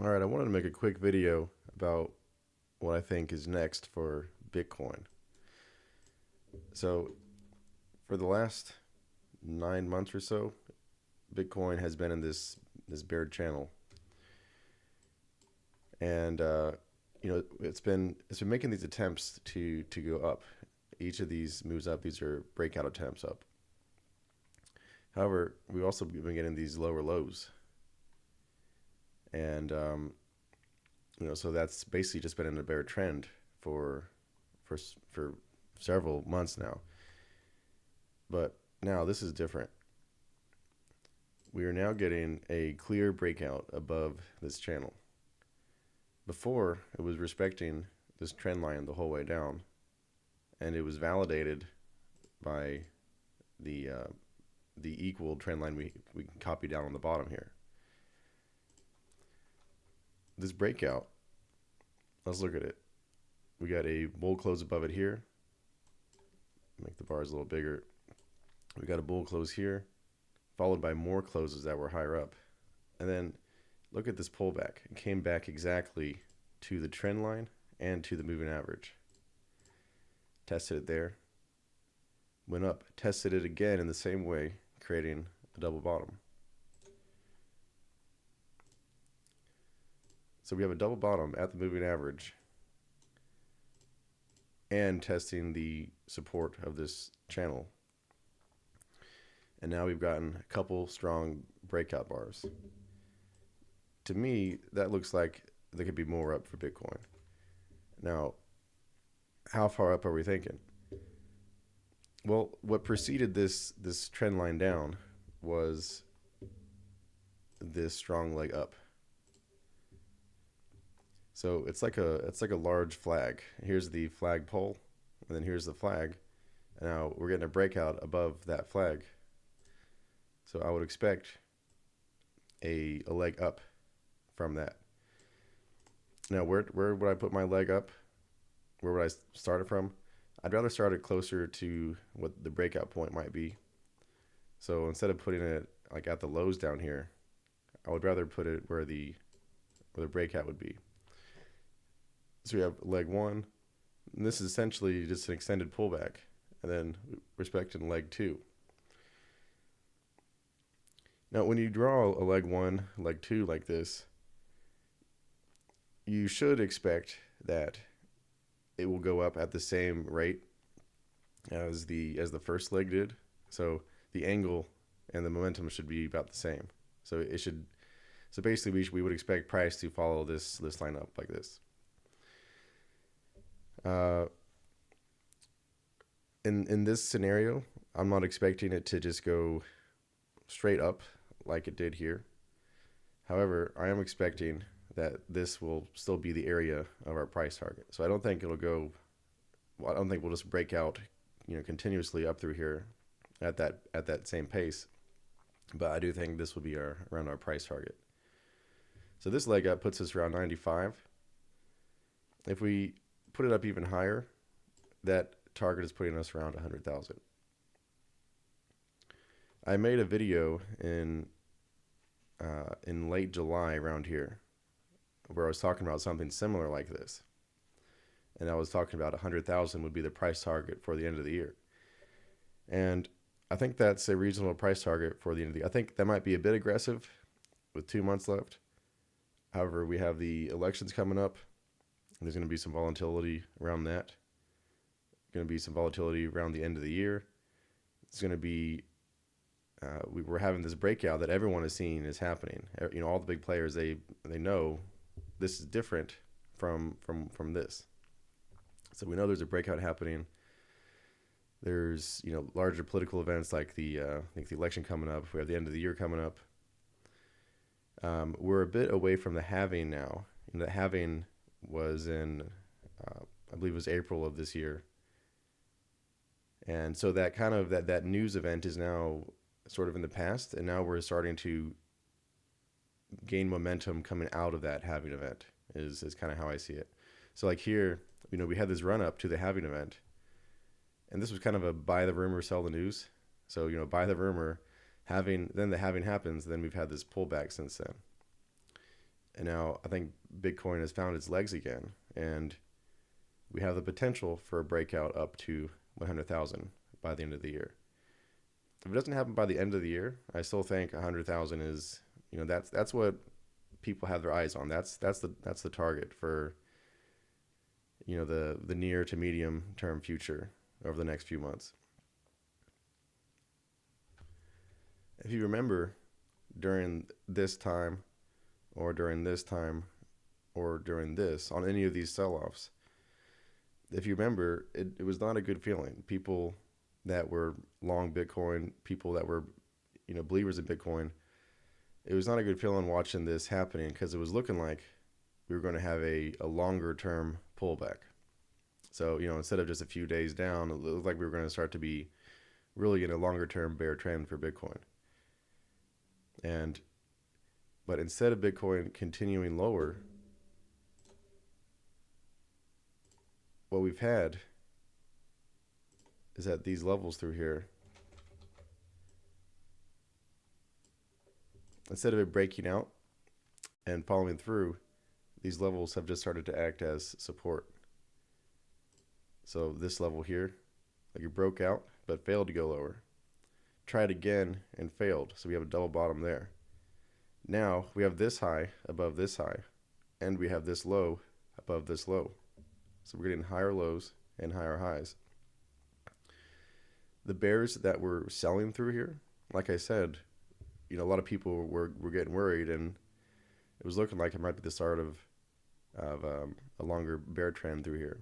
All right, I wanted to make a quick video about what I think is next for Bitcoin. So, for the last 9 months or so, Bitcoin has been in this bear channel, and it's been making these attempts to go up. Each of these moves up. These are breakout attempts up. However, we've also been getting these lower lows, and so that's basically just been in a bear trend for for several months now. But now this is different. We are now getting a clear breakout above this channel. Before, it was respecting this trend line the whole way down, and it was validated by the uh, the equal trend line we can copy down on the bottom here. This breakout, let's look at it. We got a bull close above it here. Make the bars a little bigger. We got a bull close here, followed by more closes that were higher up. And then look at this pullback. It came back exactly to the trend line and to the moving average. Tested it there. Went up. Tested it again in the same way, creating a double bottom. So we have a double bottom at the moving average and testing the support of this channel. And now we've gotten a couple strong breakout bars. To me, that looks like there could be more up for Bitcoin. Now, how far up are we thinking? Well, what preceded this trend line down was this strong leg up. So it's like a large flag. Here's the flag pole, and then here's the flag. And now we're getting a breakout above that flag. So I would expect a leg up from that. Now, where would I put my leg up? Where would I start it from? I'd rather start it closer to what the breakout point might be. So instead of putting it like at the lows down here, I would rather put it where the breakout would be. So we have leg one, and this is essentially just an extended pullback, and then respecting leg two. Now, when you draw a leg one, leg two like this, you should expect that it will go up at the same rate as the first leg did. So the angle and the momentum should be about the same. So it should. So basically, we would expect price to follow this line up like this. In this scenario, I'm not expecting it to just go straight up like it did here. However, I am expecting that this will still be the area of our price target. So I don't think it'll go. Well, I don't think we'll just break out, continuously up through here at that same pace. But I do think this will be around our price target. So this leg up puts us around 95. If we put it up even higher, that target is putting us around 100,000. I made a video in late July around here where I was talking about something similar like this, and I was talking about 100,000 would be the price target for the end of the year, and I think that's a reasonable price target for the end of the year. I think that might be a bit aggressive with 2 months left. However, we have the elections coming up. There's going to be some volatility around that. Going to be some volatility around the end of the year. It's going to be we're having this breakout that everyone is seeing is happening. All the big players they know this is different from this. So we know there's a breakout happening. There's larger political events like I think the election coming up. We have the end of the year coming up. We're a bit away from the halving now. The halving was in I believe it was April of this year. And so that kind of that news event is now sort of in the past, and now we're starting to gain momentum coming out of that halving event is kind of how I see it. So like here, we had this run up to the halving event, and this was kind of a buy the rumor, sell the news. So buy the rumor, then the halving happens, then we've had this pullback since then. And now I think Bitcoin has found its legs again, and we have the potential for a breakout up to 100,000 by the end of the year. If it doesn't happen by the end of the year, I still think 100,000 is, that's what people have their eyes on. That's the target for, the near to medium term future over the next few months. If you remember, during this time or during this time or during this, on any of these sell-offs, if you remember, it was not a good feeling. People that were long Bitcoin, people that were, believers in Bitcoin, it was not a good feeling watching this happening, because it was looking like we were going to have a longer term pullback. So, instead of just a few days down, it looked like we were going to start to be really in a longer term bear trend for Bitcoin. But instead of Bitcoin continuing lower, what we've had is at these levels through here, instead of it breaking out and following through, these levels have just started to act as support. So this level here, like it broke out but failed to go lower. Tried again and failed, so we have a double bottom there. Now we have this high above this high, and we have this low above this low. So we're getting higher lows and higher highs. The bears that were selling through here, like I said, a lot of people were getting worried, and it was looking like it might be the start of a longer bear trend through here.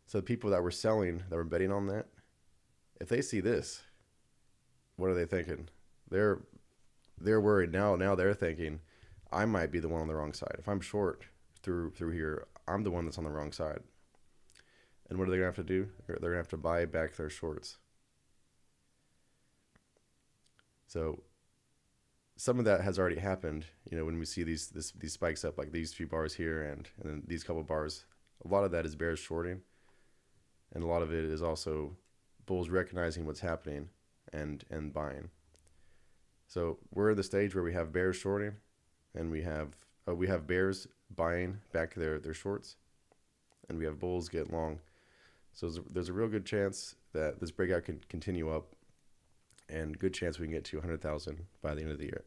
So the people that were selling, that were betting on that, if they see this, what are they thinking? They're worried now. Now they're thinking, I might be the one on the wrong side. If I'm short through here, I'm the one that's on the wrong side. And what are they gonna have to do? They're gonna have to buy back their shorts. So some of that has already happened. When we see these spikes up, like these few bars here, and then these couple bars, a lot of that is bears shorting, and a lot of it is also bulls recognizing what's happening and buying. So we're at the stage where we have bears shorting, and we have bears buying back their shorts, and we have bulls get long. So there's a real good chance that this breakout can continue up, and good chance we can get to 100,000 by the end of the year.